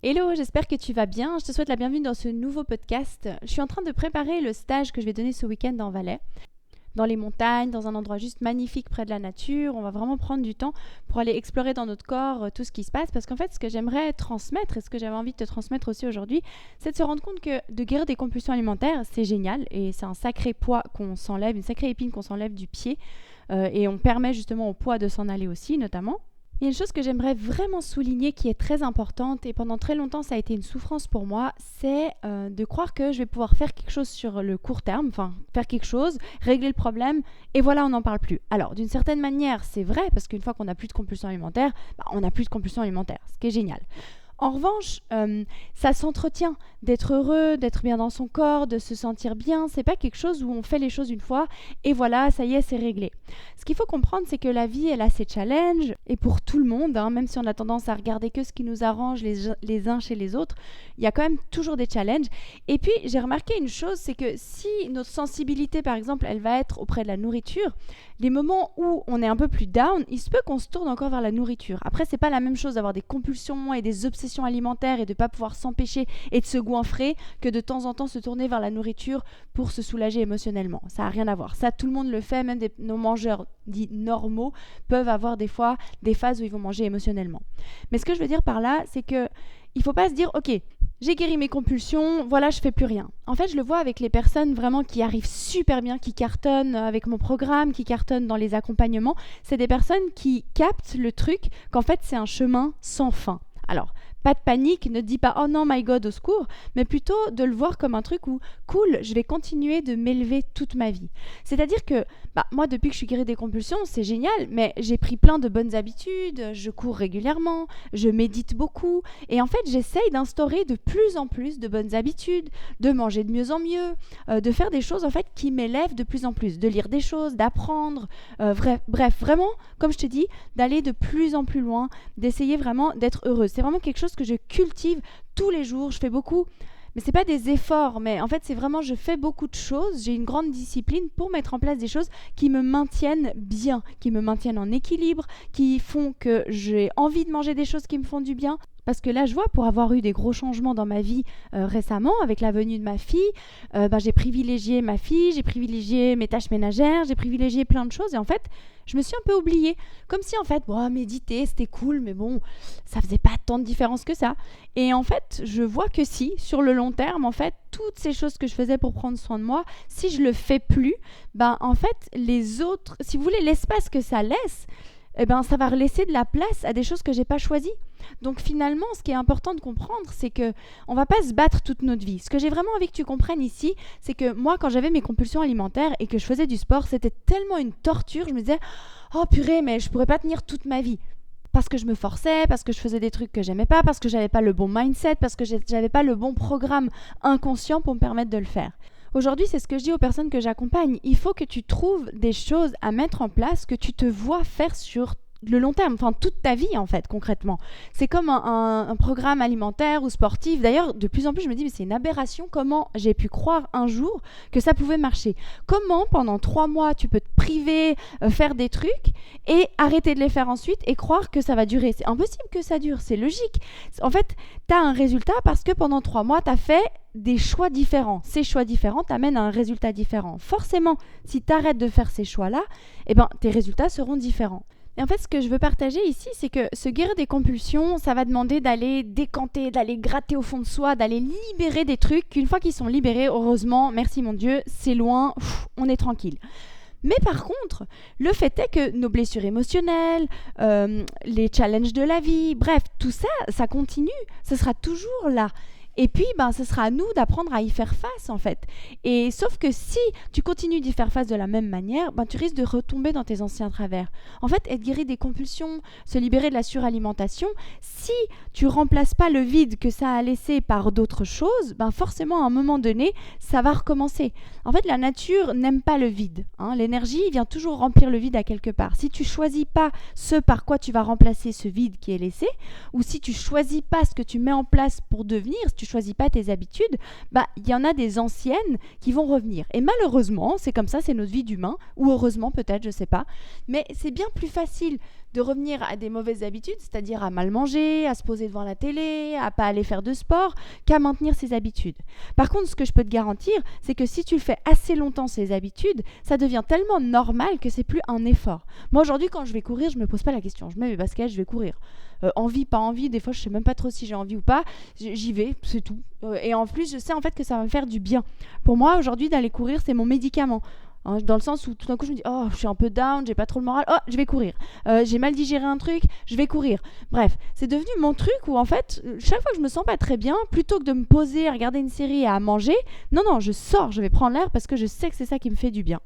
Hello, j'espère que tu vas bien. Je te souhaite la bienvenue dans ce nouveau podcast. Je suis en train de préparer le stage que je vais donner ce week-end en Valais. Dans les montagnes, dans un endroit juste magnifique près de la nature. On va vraiment prendre du temps pour aller explorer dans notre corps tout ce qui se passe. Parce qu'en fait, ce que j'aimerais transmettre et ce que j'avais envie de te transmettre aussi aujourd'hui, c'est de se rendre compte que de guérir des compulsions alimentaires, c'est génial. Et c'est un sacré poids qu'on s'enlève, une sacrée épine qu'on s'enlève du pied. Et on permet justement au poids de s'en aller aussi, notamment. Il y a une chose que j'aimerais vraiment souligner qui est très importante et pendant très longtemps ça a été une souffrance pour moi, c'est de croire que je vais pouvoir faire quelque chose sur le court terme, enfin faire quelque chose, régler le problème et voilà on n'en parle plus. Alors d'une certaine manière c'est vrai parce qu'une fois qu'on n'a plus de compulsion alimentaire, on n'a plus de compulsion alimentaire, ce qui est génial. En revanche, ça s'entretient d'être heureux, d'être bien dans son corps, de se sentir bien. C'est pas quelque chose où on fait les choses une fois et voilà, ça y est, c'est réglé. Ce qu'il faut comprendre, c'est que la vie, elle a ses challenges et pour tout le monde, même si on a tendance à regarder que ce qui nous arrange les uns chez les autres, il y a quand même toujours des challenges. Et puis, j'ai remarqué une chose, c'est que si notre sensibilité, par exemple, elle va être auprès de la nourriture, les moments où on est un peu plus down, il se peut qu'on se tourne encore vers la nourriture. Après, c'est pas la même chose d'avoir des compulsions et des obsessions alimentaires et de pas pouvoir s'empêcher et de se goinfrer que de temps en temps se tourner vers la nourriture pour se soulager émotionnellement. Ça n'a rien à voir. Ça, tout le monde le fait, même nos mangeurs dits normaux peuvent avoir des fois des phases où ils vont manger émotionnellement. Mais ce que je veux dire par là, c'est que il faut pas se dire, ok, j'ai guéri mes compulsions, voilà, je fais plus rien. En fait, je le vois avec les personnes vraiment qui arrivent super bien, qui cartonnent avec mon programme, qui cartonnent dans les accompagnements. C'est des personnes qui captent le truc qu'en fait, c'est un chemin sans fin. Alors, pas de panique, ne te dis pas « Oh non, my God, au secours », mais plutôt de le voir comme un truc où « Cool, je vais continuer de m'élever toute ma vie ». C'est-à-dire que, moi, depuis que je suis guérie des compulsions, c'est génial, mais j'ai pris plein de bonnes habitudes, je cours régulièrement, je médite beaucoup, et en fait, j'essaye d'instaurer de plus en plus de bonnes habitudes, de manger de mieux en mieux, de faire des choses, en fait, qui m'élèvent de plus en plus, de lire des choses, d'apprendre, bref, vraiment, comme je te dis, d'aller de plus en plus loin, d'essayer vraiment d'être heureuse. C'est vraiment quelque chose que je cultive tous les jours. Je fais beaucoup, mais c'est pas des efforts, mais en fait c'est vraiment je fais beaucoup de choses. J'ai une grande discipline pour mettre en place des choses qui me maintiennent bien, qui me maintiennent en équilibre, qui font que j'ai envie de manger des choses qui me font du bien. Parce que là, je vois, pour avoir eu des gros changements dans ma vie récemment, avec la venue de ma fille, j'ai privilégié ma fille, j'ai privilégié mes tâches ménagères, j'ai privilégié plein de choses. Et en fait, je me suis un peu oubliée. Comme si, en fait, méditer, c'était cool, mais bon, ça faisait pas tant de différence que ça. Et en fait, je vois que si, sur le long terme, en fait, toutes ces choses que je faisais pour prendre soin de moi, si je le fais plus, en fait, les autres, si vous voulez, l'espace que ça laisse, ça va laisser de la place à des choses que j'ai pas choisies. Donc finalement, ce qui est important de comprendre, c'est que on va pas se battre toute notre vie. Ce que j'ai vraiment envie que tu comprennes ici, c'est que moi, quand j'avais mes compulsions alimentaires et que je faisais du sport, c'était tellement une torture. Je me disais, oh purée, mais je pourrais pas tenir toute ma vie. Parce que je me forçais, parce que je faisais des trucs que j'aimais pas, parce que j'avais pas le bon mindset, parce que j'avais pas le bon programme inconscient pour me permettre de le faire. Aujourd'hui, c'est ce que je dis aux personnes que j'accompagne. Il faut que tu trouves des choses à mettre en place, que tu te vois faire sur le long terme, enfin toute ta vie en fait concrètement. C'est comme un programme alimentaire ou sportif. D'ailleurs, de plus en plus, je me dis mais c'est une aberration comment j'ai pu croire un jour que ça pouvait marcher. Comment pendant 3 mois tu peux te priver, faire des trucs et arrêter de les faire ensuite et croire que ça va durer. C'est impossible que ça dure, c'est logique. En fait, tu as un résultat parce que pendant 3 mois, tu as fait des choix différents. Ces choix différents t'amènent à un résultat différent. Forcément, si tu arrêtes de faire ces choix-là, tes résultats seront différents. Et en fait, ce que je veux partager ici, c'est que se guérir des compulsions, ça va demander d'aller décanter, d'aller gratter au fond de soi, d'aller libérer des trucs qu'une fois qu'ils sont libérés, heureusement, merci mon Dieu, c'est loin, on est tranquille. Mais par contre, le fait est que nos blessures émotionnelles, les challenges de la vie, bref, tout ça, ça continue, ça sera toujours là. Et puis, ce sera à nous d'apprendre à y faire face, en fait. Et sauf que si tu continues d'y faire face de la même manière, tu risques de retomber dans tes anciens travers. En fait, être guéri des compulsions, se libérer de la suralimentation, si tu remplaces pas le vide que ça a laissé par d'autres choses, forcément, à un moment donné, ça va recommencer. En fait, la nature n'aime pas le vide. L'énergie vient toujours remplir le vide à quelque part. Si tu choisis pas ce par quoi tu vas remplacer ce vide qui est laissé, ou si tu choisis pas ce que tu mets en place pour devenir, si tu choisis pas tes habitudes, il y en a des anciennes qui vont revenir. Et malheureusement, c'est comme ça, c'est notre vie d'humain, ou heureusement peut-être, je sais pas, mais c'est bien plus facile de revenir à des mauvaises habitudes, c'est-à-dire à mal manger, à se poser devant la télé, à pas aller faire de sport, qu'à maintenir ces habitudes. Par contre, ce que je peux te garantir, c'est que si tu le fais assez longtemps, ces habitudes, ça devient tellement normal que c'est plus un effort. Moi, aujourd'hui, quand je vais courir, je me pose pas la question. Je mets mes baskets, je vais courir. Envie, pas envie, des fois, je sais même pas trop si j'ai envie ou pas. J'y vais, c'est tout. Et en plus, je sais en fait que ça va me faire du bien. Pour moi, aujourd'hui, d'aller courir, c'est mon médicament. Dans le sens où tout d'un coup je me dis oh je suis un peu down, j'ai pas trop le moral, oh je vais courir, j'ai mal digéré un truc, je vais courir. Bref, c'est devenu mon truc où en fait chaque fois que je me sens pas très bien, plutôt que de me poser à regarder une série et à manger, non je sors, je vais prendre l'air parce que je sais que c'est ça qui me fait du bien.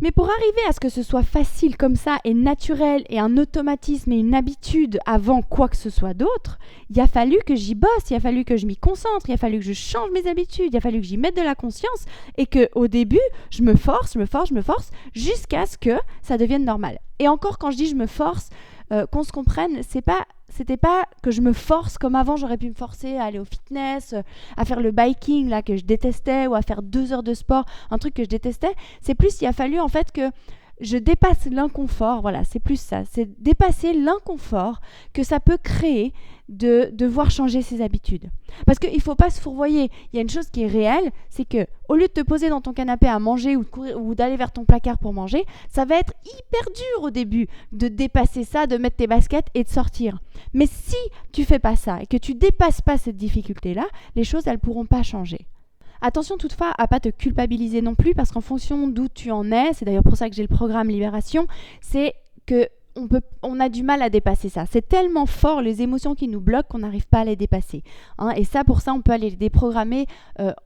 Mais pour arriver à ce que ce soit facile comme ça et naturel et un automatisme et une habitude avant quoi que ce soit d'autre, il a fallu que j'y bosse, il a fallu que je m'y concentre, il a fallu que je change mes habitudes, il a fallu que j'y mette de la conscience et qu'au début, je me force jusqu'à ce que ça devienne normal. Et encore quand je dis je me force, qu'on se comprenne, c'était pas que je me force comme avant, j'aurais pu me forcer à aller au fitness, à faire le biking là que je détestais ou à faire 2 heures de sport, un truc que je détestais. C'est plus, il a fallu en fait que je dépasse l'inconfort, voilà, c'est plus ça, c'est dépasser l'inconfort que ça peut créer de devoir changer ses habitudes. Parce qu'il ne faut pas se fourvoyer, il y a une chose qui est réelle, c'est que au lieu de te poser dans ton canapé à manger ou, de courir, ou d'aller vers ton placard pour manger, ça va être hyper dur au début de dépasser ça, de mettre tes baskets et de sortir. Mais si tu fais pas ça et que tu dépasses pas cette difficulté-là, les choses, elles pourront pas changer. Attention toutefois à pas te culpabiliser non plus parce qu'en fonction d'où tu en es, c'est d'ailleurs pour ça que j'ai le programme Libération, c'est que on a du mal à dépasser ça. C'est tellement fort les émotions qui nous bloquent qu'on n'arrive pas à les dépasser. Et ça, pour ça, on peut aller les déprogrammer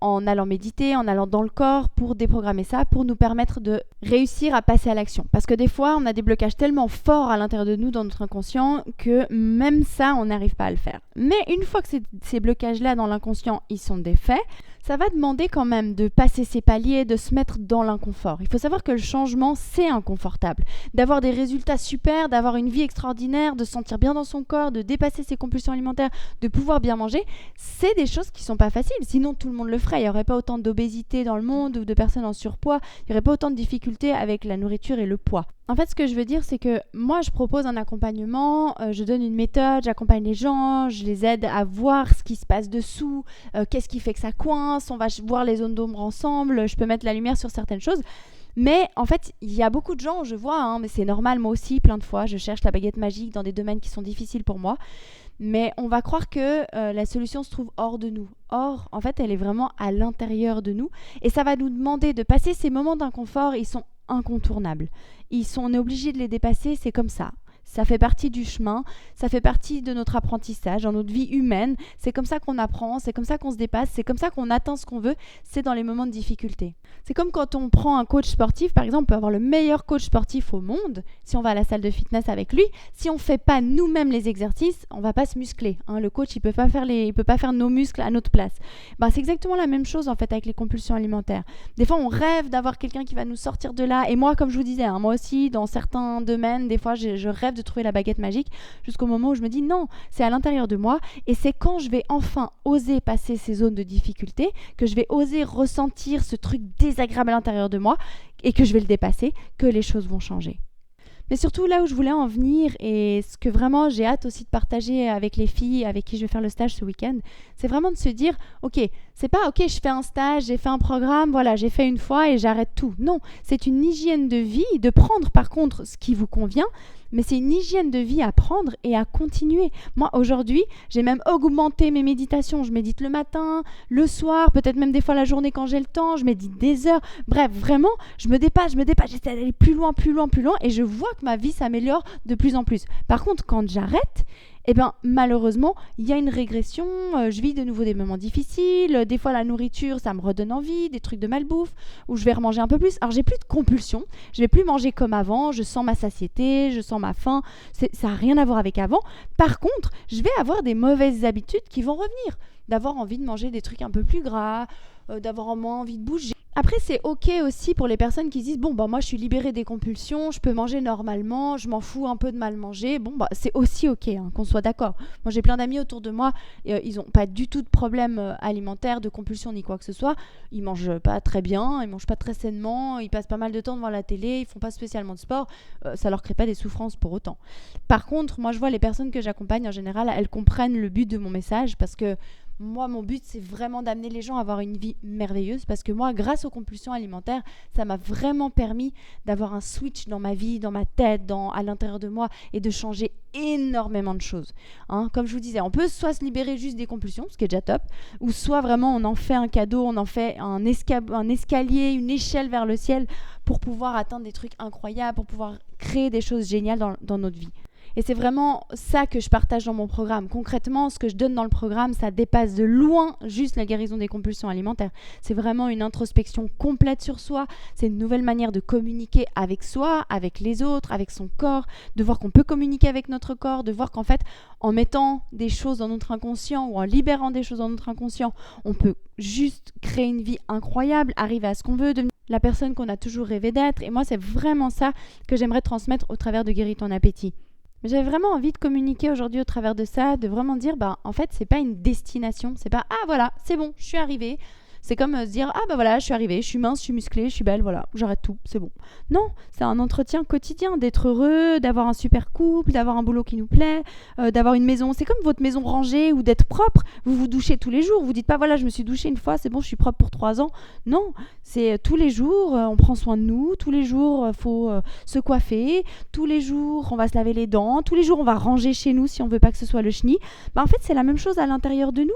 en allant méditer, en allant dans le corps pour déprogrammer ça, pour nous permettre de réussir à passer à l'action. Parce que des fois, on a des blocages tellement forts à l'intérieur de nous, dans notre inconscient, que même ça, on n'arrive pas à le faire. Mais une fois que ces blocages-là dans l'inconscient, ils sont défaits, ça va demander quand même de passer ces paliers, de se mettre dans l'inconfort. Il faut savoir que le changement, c'est inconfortable. D'avoir des résultats super, d'avoir une vie extraordinaire, de se sentir bien dans son corps, de dépasser ses compulsions alimentaires, de pouvoir bien manger, c'est des choses qui ne sont pas faciles. Sinon, tout le monde le ferait. Il n'y aurait pas autant d'obésité dans le monde ou de personnes en surpoids. Il n'y aurait pas autant de difficultés avec la nourriture et le poids. En fait, ce que je veux dire, c'est que moi, je propose un accompagnement, je donne une méthode, j'accompagne les gens, je les aide à voir ce qui se passe dessous, qu'est-ce qui fait que ça coince, on va voir les zones d'ombre ensemble, je peux mettre la lumière sur certaines choses. Mais en fait, il y a beaucoup de gens, je vois, mais c'est normal, moi aussi, plein de fois, je cherche la baguette magique dans des domaines qui sont difficiles pour moi. Mais on va croire que la solution se trouve hors de nous. Or, en fait, elle est vraiment à l'intérieur de nous. Et ça va nous demander de passer ces moments d'inconfort, ils sont incontournables. On est obligé de les dépasser, c'est comme ça. Ça fait partie du chemin, ça fait partie de notre apprentissage, dans notre vie humaine. C'est comme ça qu'on apprend, c'est comme ça qu'on se dépasse, c'est comme ça qu'on atteint ce qu'on veut, c'est dans les moments de difficulté. C'est comme quand on prend un coach sportif, par exemple, on peut avoir le meilleur coach sportif au monde, si on va à la salle de fitness avec lui, si on ne fait pas nous-mêmes les exercices, on ne va pas se muscler. Le coach, il peut pas faire nos muscles à notre place. C'est exactement la même chose en fait avec les compulsions alimentaires. Des fois, on rêve d'avoir quelqu'un qui va nous sortir de là, et moi, comme je vous disais, moi aussi, dans certains domaines, des fois, je rêve de trouver la baguette magique jusqu'au moment où je me dis non, c'est à l'intérieur de moi et c'est quand je vais enfin oser passer ces zones de difficulté que je vais oser ressentir ce truc désagréable à l'intérieur de moi et que je vais le dépasser, que les choses vont changer. Mais surtout là où je voulais en venir et ce que vraiment j'ai hâte aussi de partager avec les filles avec qui je vais faire le stage ce week-end, c'est vraiment de se dire ok, c'est pas ok je fais un stage, j'ai fait un programme, voilà j'ai fait une fois et j'arrête tout. Non, c'est une hygiène de vie, de prendre par contre ce qui vous convient, mais c'est une hygiène de vie à prendre et à continuer. Moi aujourd'hui, j'ai même augmenté mes méditations, je médite le matin, le soir, peut-être même des fois la journée quand j'ai le temps, je médite des heures. Bref, vraiment, je me dépasse, j'essaie d'aller plus loin et je vois que ma vie s'améliore de plus en plus. Par contre, quand j'arrête, malheureusement, il y a une régression, je vis de nouveau des moments difficiles, des fois la nourriture, ça me redonne envie, des trucs de malbouffe, où je vais remanger un peu plus. Alors j'ai plus de compulsion, je vais plus manger comme avant, je sens ma satiété, je sens ma faim, ça n'a rien à voir avec avant. Par contre, je vais avoir des mauvaises habitudes qui vont revenir, d'avoir envie de manger des trucs un peu plus gras, d'avoir moins envie de bouger. Après, c'est OK aussi pour les personnes qui se disent bon, bah moi je suis libérée des compulsions, je peux manger normalement, je m'en fous un peu de mal manger. Bon, bah c'est aussi OK, hein, qu'on soit d'accord. Moi j'ai plein d'amis autour de moi, ils n'ont pas du tout de problème alimentaire, de compulsion ni quoi que ce soit. Ils mangent pas très bien, ils mangent pas très sainement, ils passent pas mal de temps devant la télé, ils font pas spécialement de sport, ça leur crée pas des souffrances pour autant. Par contre, moi je vois les personnes que j'accompagne en général, elles comprennent le but de mon message parce que moi, mon but, c'est vraiment d'amener les gens à avoir une vie merveilleuse parce que moi, grâce aux compulsions alimentaires, ça m'a vraiment permis d'avoir un switch dans ma vie, dans ma tête, à l'intérieur de moi et de changer énormément de choses. Hein. Comme je vous disais, on peut soit se libérer juste des compulsions, ce qui est déjà top, ou soit vraiment on en fait un cadeau, on en fait un escalier, une échelle vers le ciel pour pouvoir atteindre des trucs incroyables, pour pouvoir créer des choses géniales dans notre vie. Et c'est vraiment ça que je partage dans mon programme. Concrètement, ce que je donne dans le programme, ça dépasse de loin juste la guérison des compulsions alimentaires. C'est vraiment une introspection complète sur soi. C'est une nouvelle manière de communiquer avec soi, avec les autres, avec son corps, de voir qu'on peut communiquer avec notre corps, de voir qu'en fait, en mettant des choses dans notre inconscient ou en libérant des choses dans notre inconscient, on peut juste créer une vie incroyable, arriver à ce qu'on veut, devenir la personne qu'on a toujours rêvé d'être. Et moi, c'est vraiment ça que j'aimerais transmettre au travers de Guéris ton appétit. Mais j'avais vraiment envie de communiquer aujourd'hui au travers de ça, de vraiment dire, en fait, c'est pas une destination, c'est pas, ah voilà, c'est bon, je suis arrivée. C'est comme se dire, ah bah voilà, je suis arrivée, je suis mince, je suis musclée, je suis belle, voilà, j'arrête tout, c'est bon. Non, c'est un entretien quotidien, d'être heureux, d'avoir un super couple, d'avoir un boulot qui nous plaît, d'avoir une maison. C'est comme votre maison rangée ou d'être propre. Vous vous douchez tous les jours, vous dites pas, voilà, je me suis douchée une fois, c'est bon, je suis propre pour 3 ans. Non, c'est tous les jours, on prend soin de nous, tous les jours, faut se coiffer, tous les jours, on va se laver les dents, tous les jours, on va ranger chez nous si on veut pas que ce soit le chenille. En fait, c'est la même chose à l'intérieur de nous.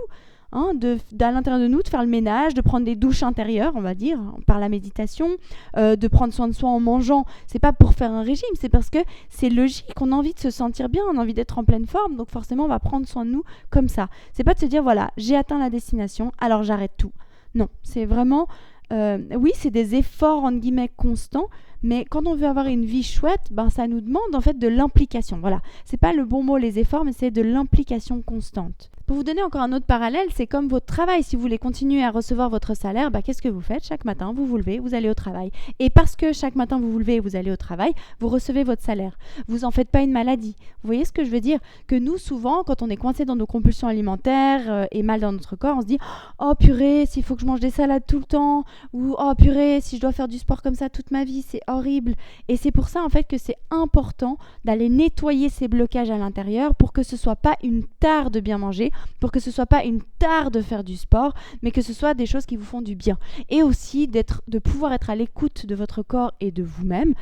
À l'intérieur de nous, de faire le ménage, de prendre des douches intérieures, on va dire, par la méditation, de prendre soin de soi en mangeant. C'est pas pour faire un régime, c'est parce que c'est logique, on a envie de se sentir bien, on a envie d'être en pleine forme, donc forcément on va prendre soin de nous comme ça. C'est pas de se dire, voilà, j'ai atteint la destination, alors j'arrête tout. Non, c'est vraiment, oui, c'est des efforts, entre guillemets, constants, mais quand on veut avoir une vie chouette, ça nous demande en fait de l'implication. Voilà, c'est pas le bon mot les efforts, mais c'est de l'implication constante. Pour vous donner encore un autre parallèle, c'est comme votre travail. Si vous voulez continuer à recevoir votre salaire, qu'est-ce que vous faites? Chaque matin, vous vous levez, vous allez au travail. Et parce que chaque matin, vous vous levez et vous allez au travail, vous recevez votre salaire. Vous en faites pas une maladie. Vous voyez ce que je veux dire? Que nous, souvent, quand on est coincé dans nos compulsions alimentaires et mal dans notre corps, on se dit « Oh purée, s'il faut que je mange des salades tout le temps » ou « Oh purée, si je dois faire du sport comme ça toute ma vie, c'est horrible ». Et c'est pour ça, en fait, que c'est important d'aller nettoyer ces blocages à l'intérieur pour que ce soit pas une tare de bien manger, pour que ce soit pas une tare de faire du sport, mais que ce soit des choses qui vous font du bien. Et aussi de pouvoir être à l'écoute de votre corps et de vous-même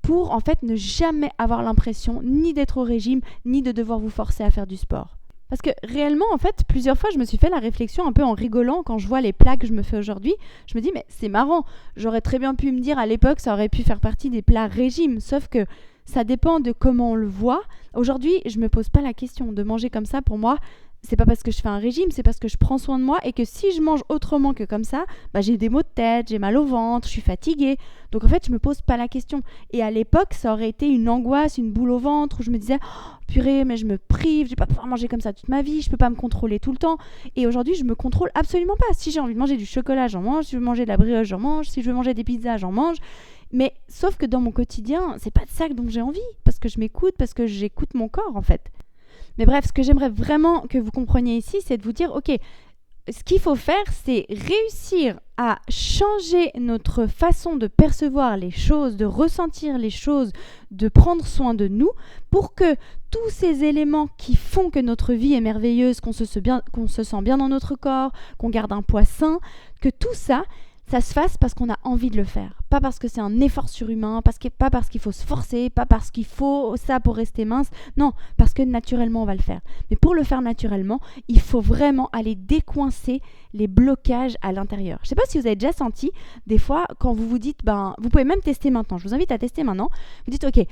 pour en fait ne jamais avoir l'impression ni d'être au régime, ni de devoir vous forcer à faire du sport. Parce que réellement, en fait, plusieurs fois, je me suis fait la réflexion un peu en rigolant quand je vois les plats que je me fais aujourd'hui. Je me dis, mais c'est marrant, j'aurais très bien pu me dire à l'époque, ça aurait pu faire partie des plats régime, sauf que ça dépend de comment on le voit. Aujourd'hui, je me pose pas la question de manger comme ça. Pour moi, c'est pas parce que je fais un régime, c'est parce que je prends soin de moi et que si je mange autrement que comme ça, j'ai des maux de tête, j'ai mal au ventre, je suis fatiguée. Donc en fait, je me pose pas la question. Et à l'époque, ça aurait été une angoisse, une boule au ventre où je me disais oh, purée, mais je me prive, je vais pas pouvoir manger comme ça toute ma vie, je peux pas me contrôler tout le temps. Et aujourd'hui, je me contrôle absolument pas. Si j'ai envie de manger du chocolat, j'en mange. Si je veux manger de la brioche, j'en mange. Si je veux manger des pizzas, j'en mange. Mais sauf que dans mon quotidien, c'est pas de ça dont j'ai envie, parce que je m'écoute, parce que j'écoute mon corps en fait. Mais bref, ce que j'aimerais vraiment que vous compreniez ici, c'est de vous dire, ok, ce qu'il faut faire, c'est réussir à changer notre façon de percevoir les choses, de ressentir les choses, de prendre soin de nous, pour que tous ces éléments qui font que notre vie est merveilleuse, qu'on se sent bien dans notre corps, qu'on garde un poids sain, que tout ça se fasse parce qu'on a envie de le faire. Pas parce que c'est un effort surhumain, pas parce qu'il faut se forcer, pas parce qu'il faut ça pour rester mince. Non, parce que naturellement, on va le faire. Mais pour le faire naturellement, il faut vraiment aller décoincer les blocages à l'intérieur. Je ne sais pas si vous avez déjà senti, des fois, quand vous vous dites, vous pouvez même tester maintenant. Je vous invite à tester maintenant. Vous dites, ok,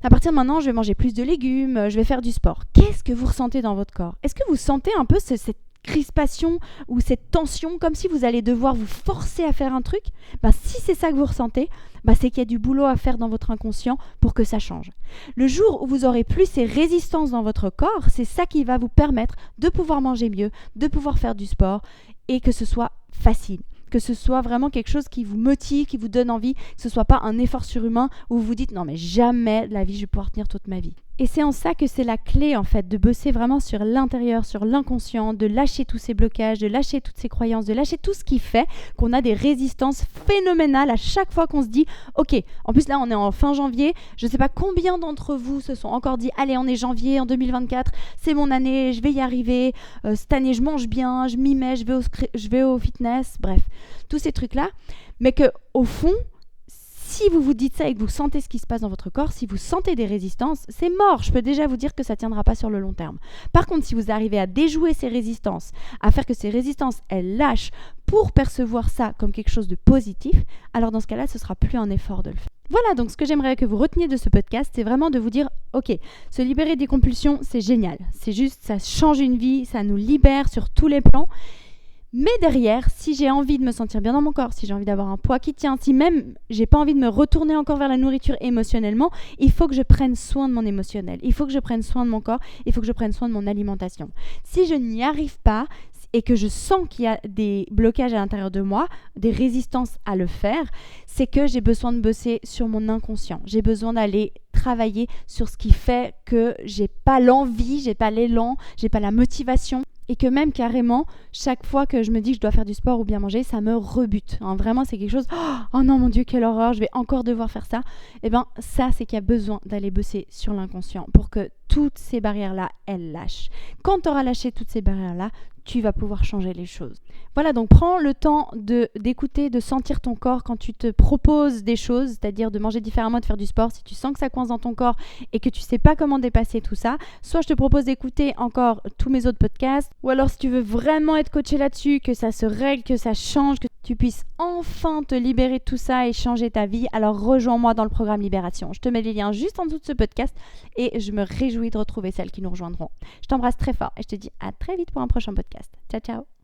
à partir de maintenant, je vais manger plus de légumes, je vais faire du sport. Qu'est-ce que vous ressentez dans votre corps? Est-ce que vous sentez un peu cette crispation ou cette tension, comme si vous allez devoir vous forcer à faire un truc? Si c'est ça que vous ressentez, c'est qu'il y a du boulot à faire dans votre inconscient pour que ça change. Le jour où vous aurez plus ces résistances dans votre corps, c'est ça qui va vous permettre de pouvoir manger mieux, de pouvoir faire du sport et que ce soit facile. que ce soit vraiment quelque chose qui vous motive, qui vous donne envie, que ce soit pas un effort surhumain où vous vous dites non mais jamais de la vie je vais pouvoir tenir toute ma vie. Et c'est en ça que c'est la clé en fait, de bosser vraiment sur l'intérieur, sur l'inconscient, de lâcher tous ces blocages, de lâcher toutes ces croyances, de lâcher tout ce qui fait qu'on a des résistances phénoménales à chaque fois qu'on se dit ok, en plus là on est en fin janvier, je ne sais pas combien d'entre vous se sont encore dit allez on est janvier en 2024, c'est mon année, je vais y arriver, cette année je mange bien, je m'y mets, je vais au fitness, bref, tous ces trucs là, mais que au fond, si vous vous dites ça et que vous sentez ce qui se passe dans votre corps, si vous sentez des résistances, c'est mort. Je peux déjà vous dire que ça ne tiendra pas sur le long terme. Par contre, si vous arrivez à déjouer ces résistances, à faire que ces résistances, elles lâchent pour percevoir ça comme quelque chose de positif, alors dans ce cas-là, ce ne sera plus un effort de le faire. Voilà, donc ce que j'aimerais que vous reteniez de ce podcast, c'est vraiment de vous dire, ok, se libérer des compulsions, c'est génial. C'est juste, ça change une vie, ça nous libère sur tous les plans. Mais derrière, si j'ai envie de me sentir bien dans mon corps, si j'ai envie d'avoir un poids qui tient, si même j'ai pas envie de me retourner encore vers la nourriture émotionnellement, il faut que je prenne soin de mon émotionnel, il faut que je prenne soin de mon corps, il faut que je prenne soin de mon alimentation. Si je n'y arrive pas et que je sens qu'il y a des blocages à l'intérieur de moi, des résistances à le faire, c'est que j'ai besoin de bosser sur mon inconscient. J'ai besoin d'aller travailler sur ce qui fait que j'ai pas l'envie, j'ai pas l'élan, j'ai pas la motivation. Et que même carrément, chaque fois que je me dis que je dois faire du sport ou bien manger, ça me rebute. Vraiment, c'est quelque chose, oh non mon Dieu, quelle horreur, je vais encore devoir faire ça. Et bien ça, c'est qu'il y a besoin d'aller bosser sur l'inconscient pour que toutes ces barrières-là, elles lâchent. Quand tu auras lâché toutes ces barrières-là, tu vas pouvoir changer les choses. Voilà, donc prends le temps d'écouter, de sentir ton corps quand tu te proposes des choses, c'est-à-dire de manger différemment, de faire du sport. Si tu sens que ça coince dans ton corps et que tu sais pas comment dépasser tout ça, soit je te propose d'écouter encore tous mes autres podcasts, ou alors si tu veux vraiment être coaché là-dessus, que ça se règle, que ça change, que tu puisses enfin te libérer de tout ça et changer ta vie, alors rejoins-moi dans le programme Libération. Je te mets les liens juste en dessous de ce podcast et je me réjouis de retrouver celles qui nous rejoindront. Je t'embrasse très fort et je te dis à très vite pour un prochain podcast. Ciao, ciao!